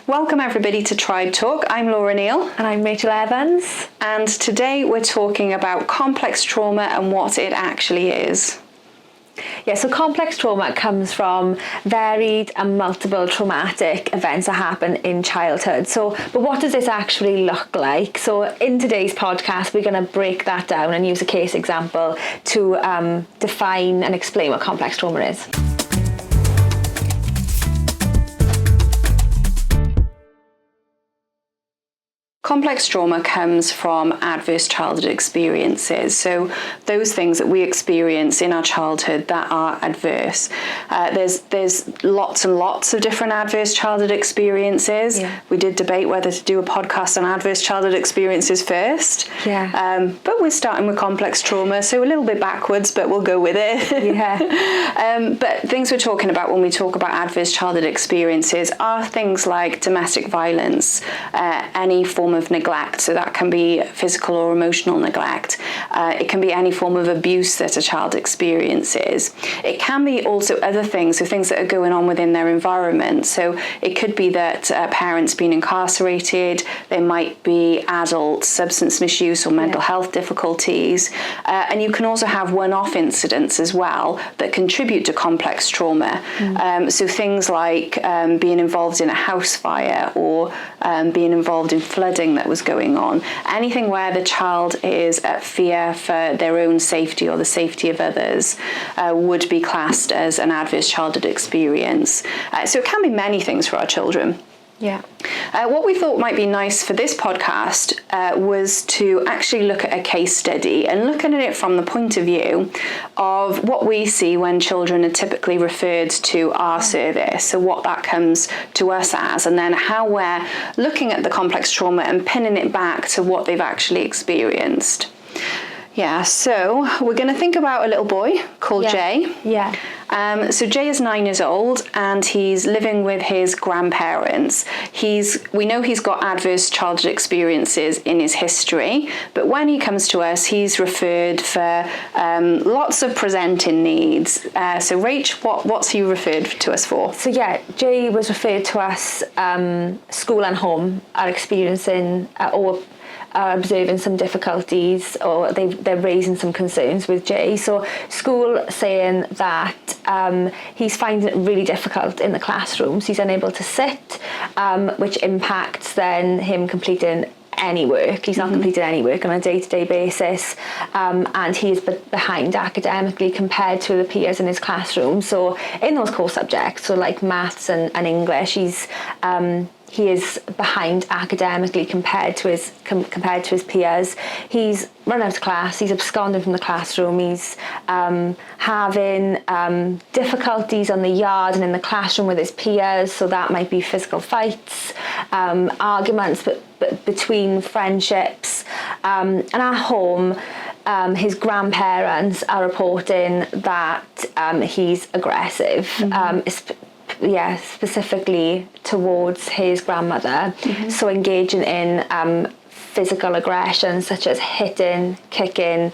Welcome everybody to Tribe Talk. I'm Laura Neal. And I'm Rachel Evans. And today we're talking about complex trauma and what it actually is. Yeah, so complex trauma comes from varied and multiple traumatic events that happen in childhood. But what does this actually look like? So in today's podcast, we're going to break that down and use a case example to define and explain what complex trauma is. Complex trauma comes from adverse childhood experiences. So those things that we experience in our childhood that are adverse. There's lots and lots of different adverse childhood experiences. Yeah. We did debate whether to do a podcast on adverse childhood experiences first. Yeah. But we're starting with complex trauma, so a little bit backwards, but we'll go with it. Yeah. But things we're talking about when we talk about adverse childhood experiences are things like domestic violence, any form of neglect, so that can be physical or emotional neglect. It can be any form of abuse that a child experiences. It can be also other things, so things that are going on within their environment. So it could be that a parent's been incarcerated, there might be adult substance misuse or mental health difficulties, and you can also have one-off incidents as well that contribute to complex trauma. So things like being involved in a house fire or being involved in flooding that was going on. Anything where the child is at fear for their own safety or the safety of others would be classed as an adverse childhood experience. So it can be many things for our children. Yeah. What we thought might be nice for this podcast was to actually look at a case study and look at it from the point of view of what we see when children are typically referred to our service, so what that comes to us as, and then how we're looking at the complex trauma and pinning it back to what they've actually experienced. Yeah, so we're going to think about a little boy called Jay. Yeah. So Jay is 9 years old and he's living with his grandparents. We know he's got adverse childhood experiences in his history, but when he comes to us, he's referred for lots of presenting needs. So Rach, what's he referred to us for? So yeah, Jay was referred to us, school and home are experiencing or are observing some difficulties, or they're raising some concerns with Jay. So school saying that he's finding it really difficult in the classrooms. He's unable to sit, which impacts then him completing any work. He's not completing any work on a day-to-day basis, and he is behind academically compared to the peers in his classroom. So in those core subjects, so like maths and English, he is behind academically compared to his peers. He's run out of class, he's absconding from the classroom, he's having difficulties on the yard and in the classroom with his peers, so that might be physical fights, arguments but between friendships. And at home, his grandparents are reporting that he's aggressive, specifically towards his grandmother. So engaging in physical aggression such as hitting, kicking,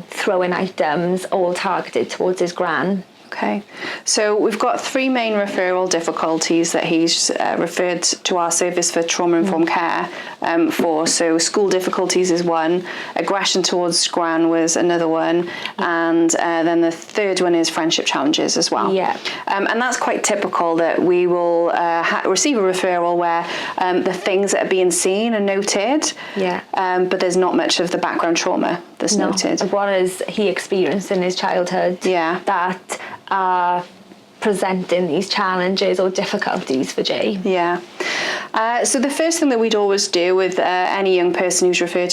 throwing items, all targeted towards his gran. Okay, so we've got three main referral difficulties that he's referred to our service for trauma-informed care for. So school difficulties is one, aggression towards gran was another one, and then the third one is friendship challenges as well. Yeah. And that's quite typical that we will receive a referral where the things that are being seen are noted, but there's not much of the background trauma that's noted. What is he experienced in his childhood that are presenting these challenges or difficulties for Jay? Yeah. So the first thing that we'd always do with any young person who's referred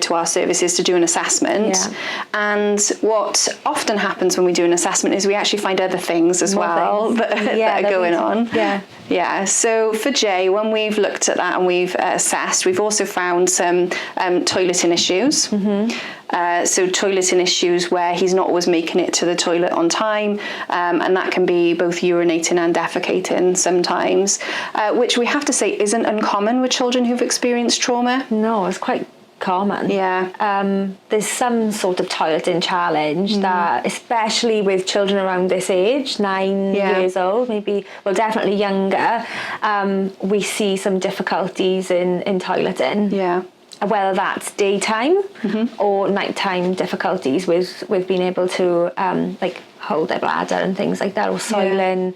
to our service is to do an assessment. Yeah. And what often happens when we do an assessment is we actually find other things as well that are going on. Yeah. Yeah, so for Jay, when we've looked at that and we've assessed, we've also found some toileting issues. So toileting issues where he's not always making it to the toilet on time, and that can be both urinating and defecating sometimes, which we have to say isn't uncommon with children who've experienced trauma. No, it's quite common. Yeah. There's some sort of toileting challenge that, especially with children around this age, 9 years old, maybe, well, definitely younger, we see some difficulties in toileting. Yeah. Whether that's daytime or nighttime difficulties with being able to like hold their bladder and things like that, or soiling,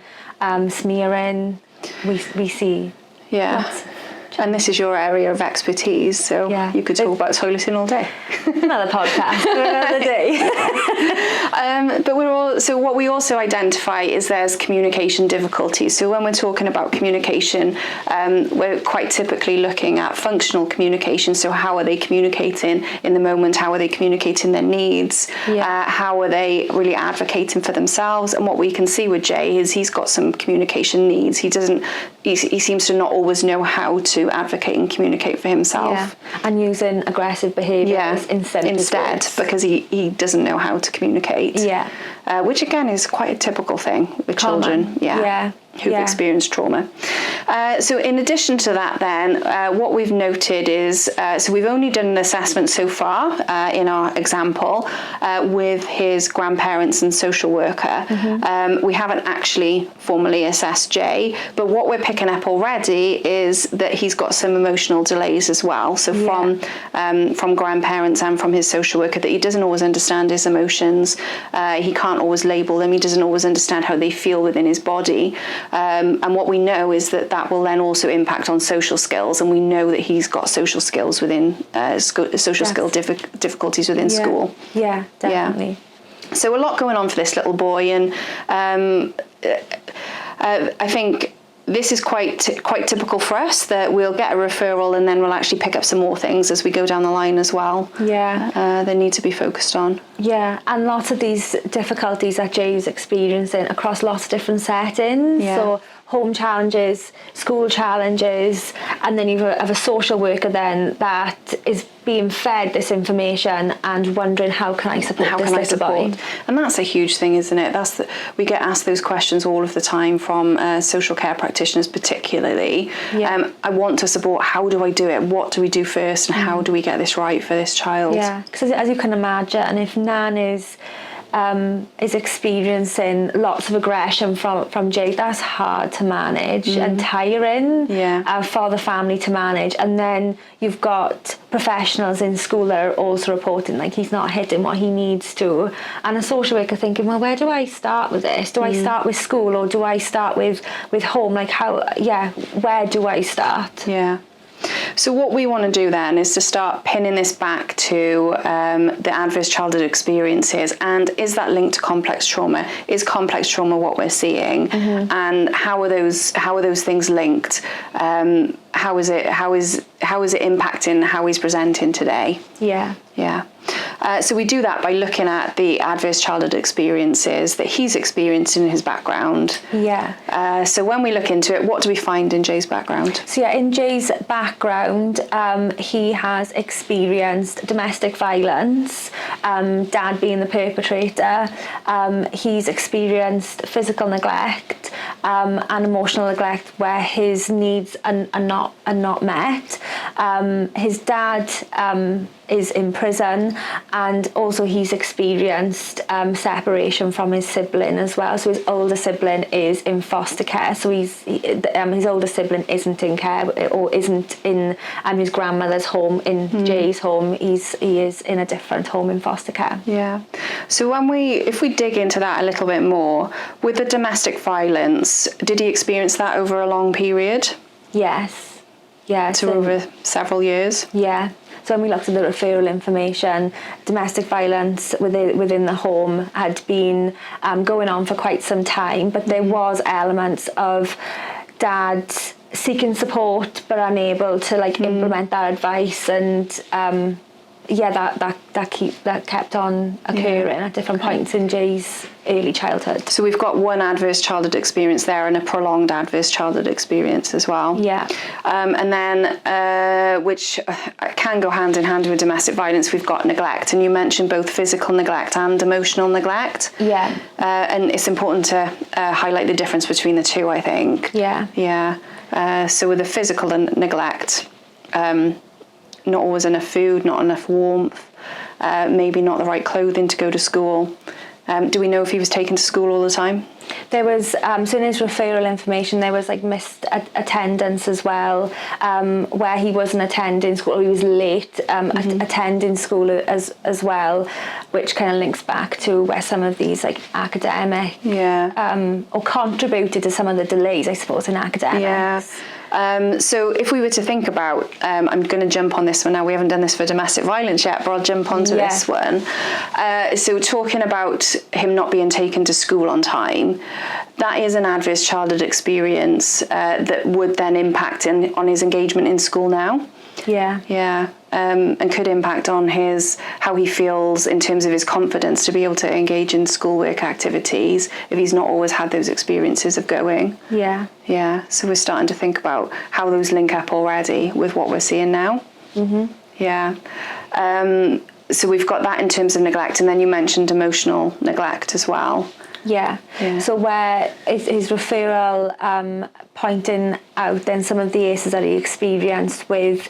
smearing, we see. Yeah. And this is your area of expertise, so you could talk about toileting all day. Another podcast for another day. But so what we also identify is there's communication difficulties. So when we're talking about communication, we're quite typically looking at functional communication. So how are they communicating in the moment? How are they communicating their needs? How are they really advocating for themselves? And what we can see with Jay is he's got some communication needs. He seems to not always know how to advocate and communicate for himself. And using aggressive behaviours instead because he doesn't know how to communicate. Which again is quite a typical thing with children. Who've experienced trauma. So in addition to that then, what we've noted is, so we've only done an assessment so far in our example with his grandparents and social worker. We haven't actually formally assessed Jay, but what we're picking up already is that he's got some emotional delays as well. So from grandparents and from his social worker, that he doesn't always understand his emotions. He can't always label them. He doesn't always understand how they feel within his body. And what we know is that will then also impact on social skills, and we know that he's got social skills within social skill difficulties within school. Yeah, definitely. So a lot going on for this little boy, and I think this is quite typical for us, that we'll get a referral and then we'll actually pick up some more things as we go down the line as well. They need to be focused on. And lots of these difficulties that Jay's experiencing across lots of different settings. So home challenges, school challenges, and then you have a social worker then that is being fed this information and wondering, how can I support this little boy? And that's a huge thing, isn't it? We get asked those questions all of the time from social care practitioners particularly. I want to support, how do I do it? What do we do first, and how do we get this right for this child? Because as you can imagine, if Nan is experiencing lots of aggression from Jay, that's hard to manage and tiring for the family to manage. And then you've got professionals in school that are also reporting like he's not hitting what he needs to, and a social worker thinking, well, where do I start with this? Do I start with school, or do I start with home? Like where do I start? So what we want to do then is to start pinning this back to the adverse childhood experiences, and is that linked to complex trauma? Is complex trauma what we're seeing? And how are those things linked? How is it impacting how he's presenting today? So we do that by looking at the adverse childhood experiences that he's experienced in his background. So when we look into it, what do we find in Jay's background? So in Jay's background, he has experienced domestic violence, dad being the perpetrator. He's experienced physical neglect and emotional neglect where his needs are not met. His dad is in prison, and also he's experienced separation from his sibling as well. So his older sibling is in foster care, so his older sibling isn't in care or isn't in his grandmother's home, in Jay's home. He is in a different home in foster care. So if we dig into that a little bit more, with the domestic violence, did he experience that over a long period? Yes. So over several years? So when we looked at the referral information, domestic violence within the home had been going on for quite some time, but there was elements of dad seeking support but unable to implement that advice, and that kept on occurring at different points in Jay's early childhood. So we've got one adverse childhood experience there and a prolonged adverse childhood experience as well. And then, which can go hand in hand with domestic violence, we've got neglect. And you mentioned both physical neglect and emotional neglect. And it's important to highlight the difference between the two, I think. So with the physical neglect, not always enough food, not enough warmth, maybe not the right clothing to go to school. Do we know if he was taken to school all the time? There was, so in his referral information, there was like missed attendance as well, where he wasn't attending school, or he was late attending school as well, which kind of links back to where some of these like academic, or contributed to some of the delays, I suppose, in academics. Yeah. So if we were to think about, I'm going to jump on this one now, we haven't done this for domestic violence yet, but I'll jump onto this one. So talking about him not being taken to school on time, that is an adverse childhood experience that would then impact on his engagement in school now. Yeah. And could impact on how he feels in terms of his confidence to be able to engage in schoolwork activities if he's not always had those experiences of going. Yeah. So we're starting to think about how those link up already with what we're seeing now. Yeah. So we've got that in terms of neglect, and then you mentioned emotional neglect as well. Yeah. So where his referral pointing out then some of the ACEs that he experienced with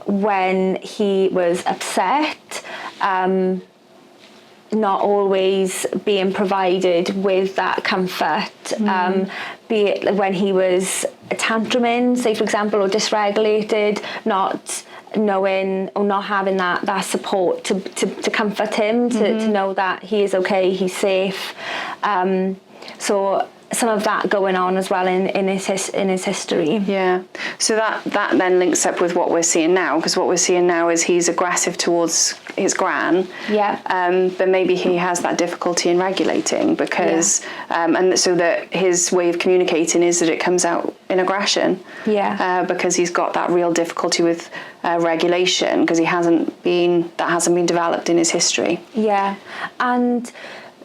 when he was upset, not always being provided with that comfort, be it when he was tantruming, say for example, or dysregulated, not knowing or not having that support to comfort him, to know that he is okay, he's safe. So some of that going on as well in his history. Yeah. So that then links up with what we're seeing now, because what we're seeing now is he's aggressive towards his gran. But maybe he has that difficulty in regulating because, and so that his way of communicating is that it comes out in aggression. Because he's got that real difficulty with regulation, because that hasn't been developed in his history. And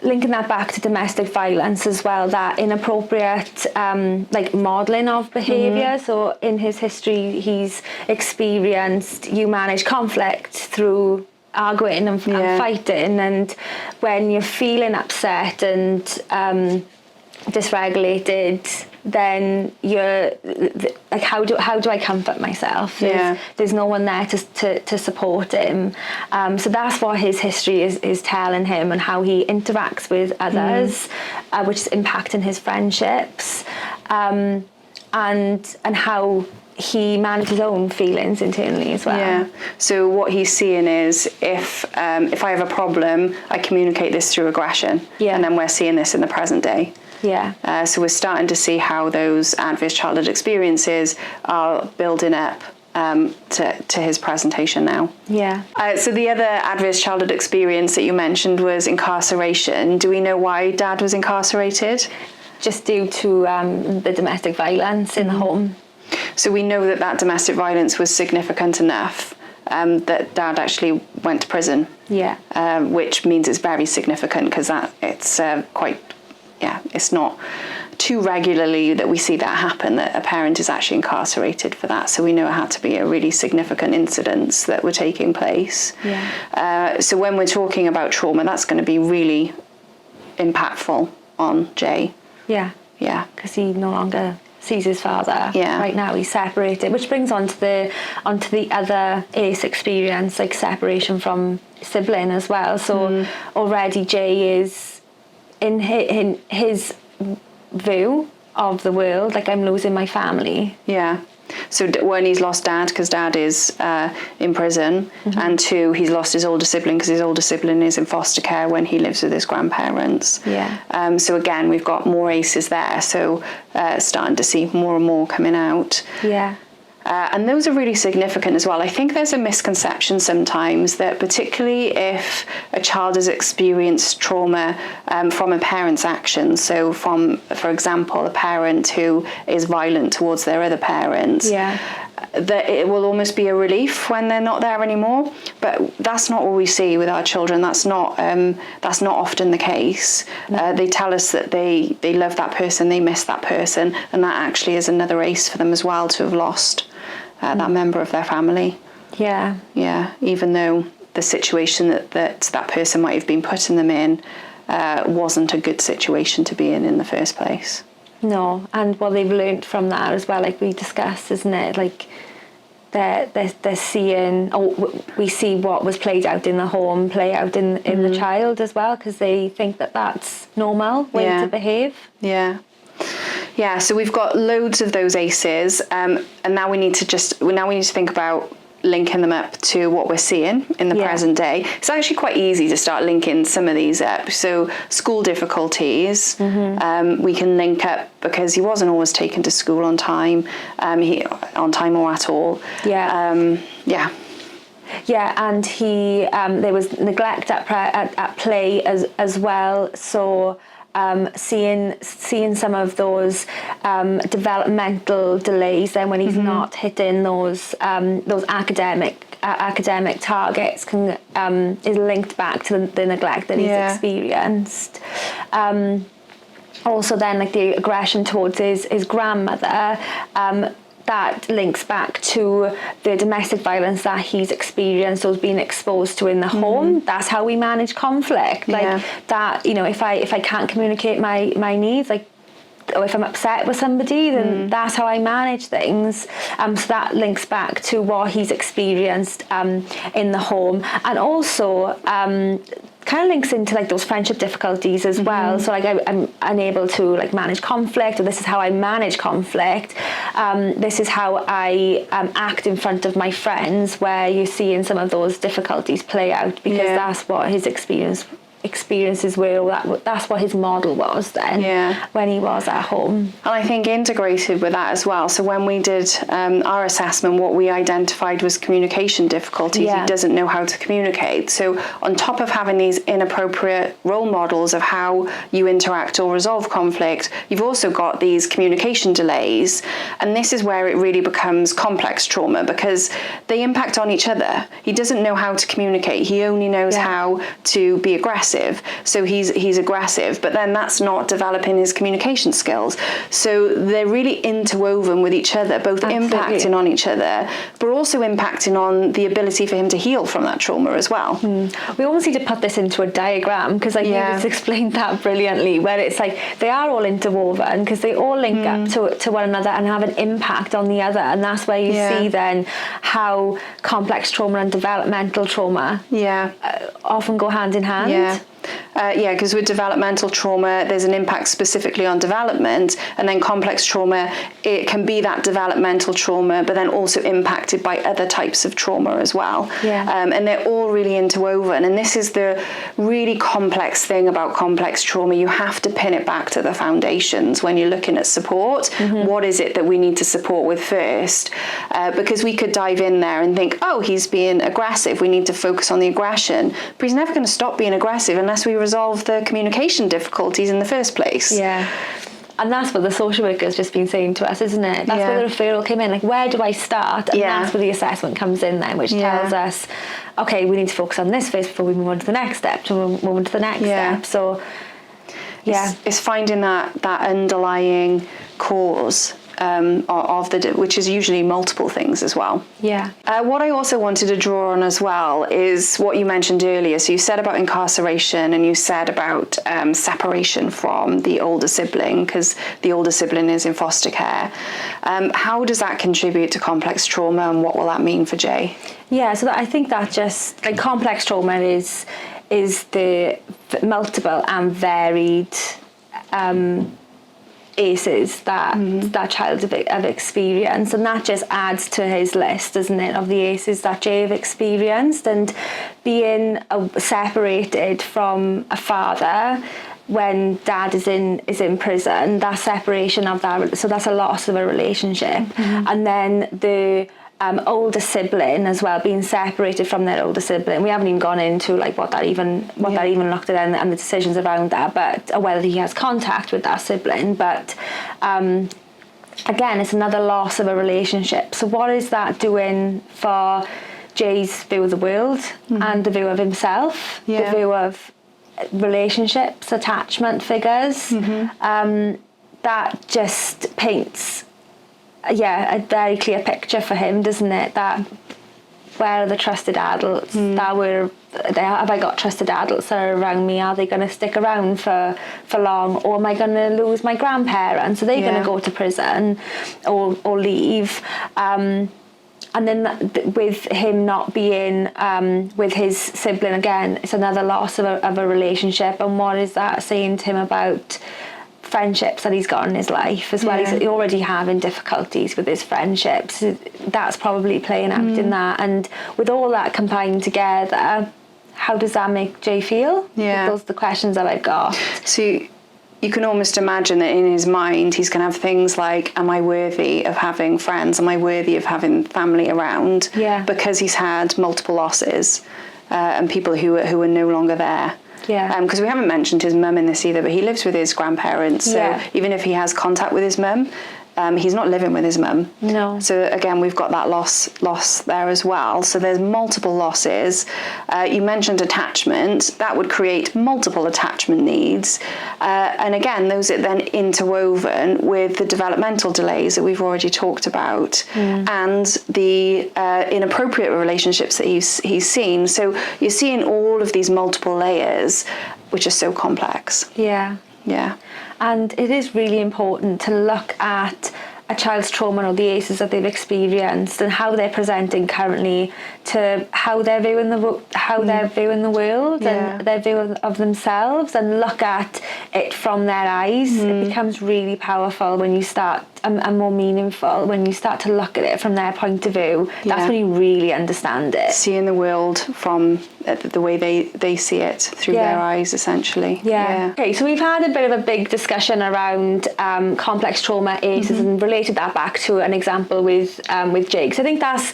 linking that back to domestic violence as well, that inappropriate like modelling of behaviour. So in his history, he's experienced you manage conflict through arguing and fighting, and when you're feeling upset and dysregulated, then you're like, how do I comfort myself? There's no one there to support him. So that's what his history is telling him, and how he interacts with others, which is impacting his friendships, and how he manages his own feelings internally as well. So what he's seeing is if I have a problem, I communicate this through aggression, and then we're seeing this in the present day. So we're starting to see how those adverse childhood experiences are building up to his presentation now. So the other adverse childhood experience that you mentioned was incarceration. Do we know why Dad was incarcerated? Just due to the domestic violence in the home. So we know that domestic violence was significant enough that Dad actually went to prison. Which means it's very significant, because it's not too regularly that we see that happen, that a parent is actually incarcerated for that. So we know it had to be a really significant incidents that were taking place. So when we're talking about trauma, that's going to be really impactful on Jay. Because he no longer sees his father. Right now he's separated, which brings on to the other ACE experience, like separation from sibling as well. So already Jay is in his view of the world, like, I'm losing my family. So when he's lost Dad, because Dad is in prison, and 2, he's lost his older sibling, because his older sibling is in foster care when he lives with his grandparents. So again, we've got more ACEs there, so starting to see more and more coming out. And those are really significant as well. I think there's a misconception sometimes that, particularly if a child has experienced trauma from a parent's actions, so from, for example, a parent who is violent towards their other parent, that it will almost be a relief when they're not there anymore. But that's not what we see with our children. That's not often the case. They tell us that they love that person, they miss that person, and that actually is another ACE for them as well, to have lost that member of their family. Even though the situation that person might have been putting them in wasn't a good situation to be in the first place. No, and what they've learnt from that as well, like we discussed, isn't it? Like, they're seeing, or we see what was played out in the home play out in the child as well, because they think that that's normal way to behave. Yeah, so we've got loads of those ACEs, and now we need to think about linking them up to what we're seeing in the present day. It's actually quite easy to start linking some of these up. So school difficulties, we can link up because he wasn't always taken to school on time, on time or at all. And he there was neglect at play as well. So seeing some of those developmental delays then when he's not hitting those academic targets is linked back to the neglect that he's experienced. Also then, like, the aggression towards his grandmother, that links back to the domestic violence that he's experienced or being exposed to in the home. That's how we manage conflict. Like that, you know, if I can't communicate my needs, like, or if I'm upset with somebody, then that's how I manage things. So that links back to what he's experienced in the home, and also kind of links into like those friendship difficulties as well. So like I'm unable to like manage conflict, or this is how I manage conflict. This is how I act in front of my friends, where you're seeing some of those difficulties play out, because that's what his experiences were, or that's what his model was then when he was at home. And I think integrated with that as well, so when we did our assessment, what we identified was communication difficulties. He doesn't know how to communicate. So on top of having these inappropriate role models of how you interact or resolve conflict, you've also got these communication delays, and this is where it really becomes complex trauma, because they impact on each other. He doesn't know how to communicate. He only knows how to be aggressive. So he's aggressive, but then that's not developing his communication skills. So they're really interwoven with each other, both impacting on each other, but also impacting on the ability for him to heal from that trauma as well. We almost need to put this into a diagram, because I think it's explained that brilliantly, where it's like they are all interwoven, because they all link up to one another and have an impact on the other, and that's where you see then how complex trauma and developmental trauma often go hand in hand. Because with developmental trauma, there's an impact specifically on development, and then complex trauma, it can be that developmental trauma, but then also impacted by other types of trauma as well. And they're all really interwoven, and this is the really complex thing about complex trauma. You have to pin it back to the foundations when you're looking at support. What is it that we need to support with first? Because we could dive in there and think, oh, he's being aggressive, we need to focus on the aggression, but he's never going to stop being aggressive unless we resolve the communication difficulties in the first place. And that's what the social worker's just been saying to us, isn't it? That's where the referral came in. Like, where do I start? And that's where the assessment comes in then, which tells us, okay, we need to focus on this first before we move on to the next step, step. So, it's finding that underlying cause which is usually multiple things as well. What I also wanted to draw on as well is what you mentioned earlier. So you said about incarceration, and you said about separation from the older sibling, because the older sibling is in foster care. How does that contribute to complex trauma, and what will that mean for Jay? So I think that just like complex trauma is the multiple and varied ACEs that child have experienced, and that just adds to his list, doesn't it, of the ACEs that Jay have experienced. And being separated from a father when dad is in prison, that separation of that, so that's a loss of a relationship. And then the older sibling as well, being separated from their older sibling. We haven't even gone into like what that even looked at and the decisions around that, but whether he has contact with that sibling. But again, it's another loss of a relationship. So what is that doing for Jay's view of the world and the view of himself, the view of relationships, attachment figures? That just paints a very clear picture for him, doesn't it? That where are the trusted adults have I got trusted adults that are around me? Are they going to stick around for long, or am I going to lose my grandparents? Are they going to go to prison or leave? and then with him not being with his sibling again, it's another loss of a relationship. And what is that saying to him about friendships that he's got in his life as well? He's already having difficulties with his friendships. That's probably playing out in that. And with all that combined together, how does that make Jay feel? Those are the questions that I've got. So you can almost imagine that in his mind he's going to have things like, am I worthy of having friends? Am I worthy of having family around? Because he's had multiple losses and people who are no longer there. Because we haven't mentioned his mum in this either, but he lives with his grandparents. So even if he has contact with his mum, he's not living with his mum. No. So again, we've got that loss there as well. So there's multiple losses. You mentioned attachment. That would create multiple attachment needs. And again, those are then interwoven with the developmental delays that we've already talked about and the inappropriate relationships that he's seen. So you're seeing all of these multiple layers, which are so complex. Yeah. And it is really important to look at a child's trauma or the ACEs that they've experienced and how they're presenting currently to how they're viewing the world and their view of themselves, and look at it from their eyes. It becomes really powerful when you start and more meaningful when you start to look at it from their point of view. That's when you really understand it. Seeing the world from the way they see it through their eyes, essentially. Okay, so we've had a bit of a big discussion around complex trauma, ACEs, and related that back to an example with Jake. So I think that's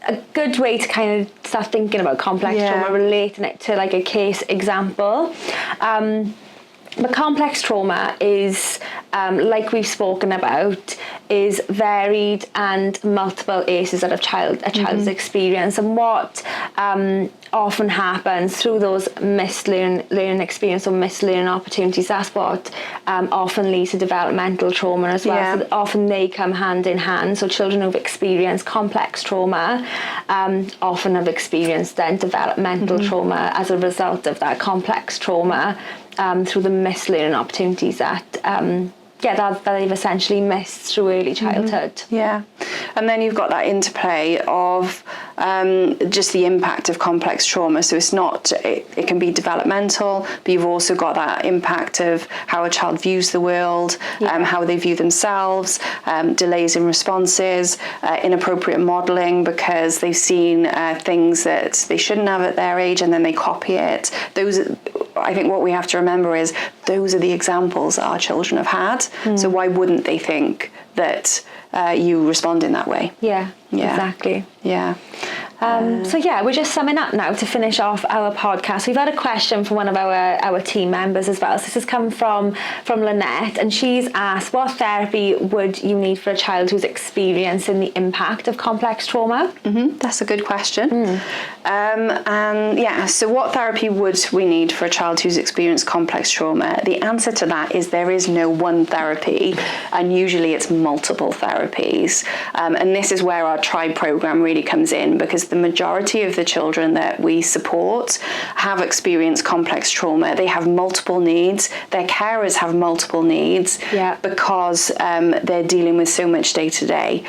a good way to kind of start thinking about complex trauma, relating it to like a case example. But complex trauma is, like we've spoken about, is varied and multiple ACEs that a child's experience. And what often happens through those missed learning experience or missed learning opportunities, that's what often leads to developmental trauma as well. So often they come hand in hand. So children who've experienced complex trauma often have experienced then developmental trauma as a result of that complex trauma. Through the missed learning opportunities that they've essentially missed through early childhood. And then you've got that interplay of just the impact of complex trauma. So it's not, it can be developmental, but you've also got that impact of how a child views the world, how they view themselves, delays in responses, inappropriate modelling because they've seen things that they shouldn't have at their age and then they copy it. I think what we have to remember is those are the examples that our children have had. So why wouldn't they think that you respond in that way? Exactly. So we're just summing up now to finish off our podcast. We've had a question from one of our team members as well. So this has come from Lynette, and she's asked, what therapy would you need for a child who's experiencing the impact of complex trauma? That's a good question. So what therapy would we need for a child who's experienced complex trauma? The answer to that is there is no one therapy, and usually it's multiple therapies. And this is where our Tribe program really comes in, because the majority of the children that we support have experienced complex trauma. They have multiple needs. Their carers have multiple needs because they're dealing with so much day to day.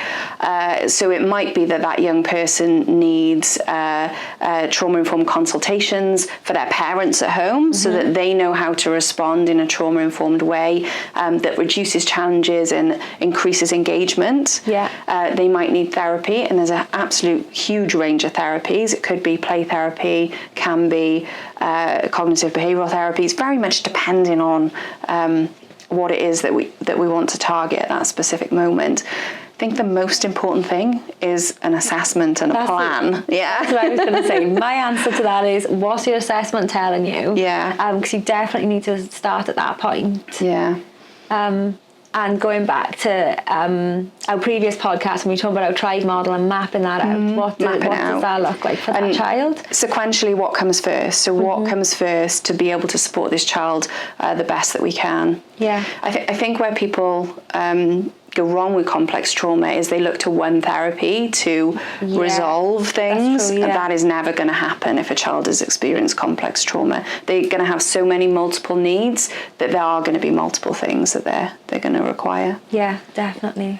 So it might be that young person needs trauma-informed consultations for their parents at home so that they know how to respond in a trauma-informed way that reduces challenges and increases engagement. They might need therapy, and there's an absolute huge range of therapies. It could be play therapy, can be cognitive behavioural therapy. It's very much depending on what it is that we want to target at that specific moment. I think the most important thing is an assessment and a plan. That's what I was going to say. My answer to that is, what's your assessment telling you? Because you definitely need to start at that point. And going back to our previous podcast, when we talked about our Tribe model and mapping that out, what does that look like for that child? Sequentially, what comes first? So what comes first to be able to support this child the best that we can? I think where people go wrong with complex trauma is they look to one therapy to resolve things. True, That is never going to happen if a child has experienced complex trauma. They're going to have so many multiple needs that there are going to be multiple things that they're going to require. Definitely.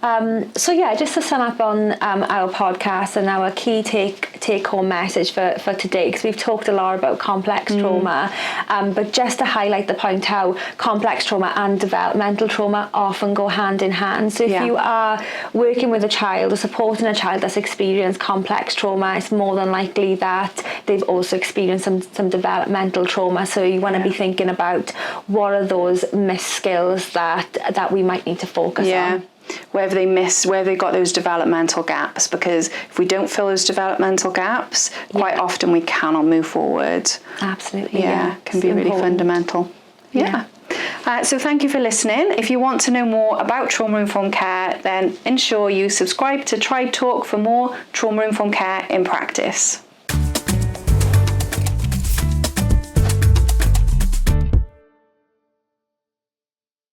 So yeah, just to sum up on our podcast and our key take home message for today, because we've talked a lot about complex trauma, but just to highlight the point how complex trauma and developmental trauma often go hand in hand. So if you are working with a child or supporting a child that's experienced complex trauma, it's more than likely that they've also experienced some developmental trauma. So you want to be thinking about what are those missed skills that we might need to focus on. Where have they got those developmental gaps? Because if we don't fill those developmental gaps, quite often we cannot move forward. Absolutely. It can be really fundamental. So thank you for listening. If you want to know more about trauma-informed care, then ensure you subscribe to Tribe Talk for more trauma-informed care in practice.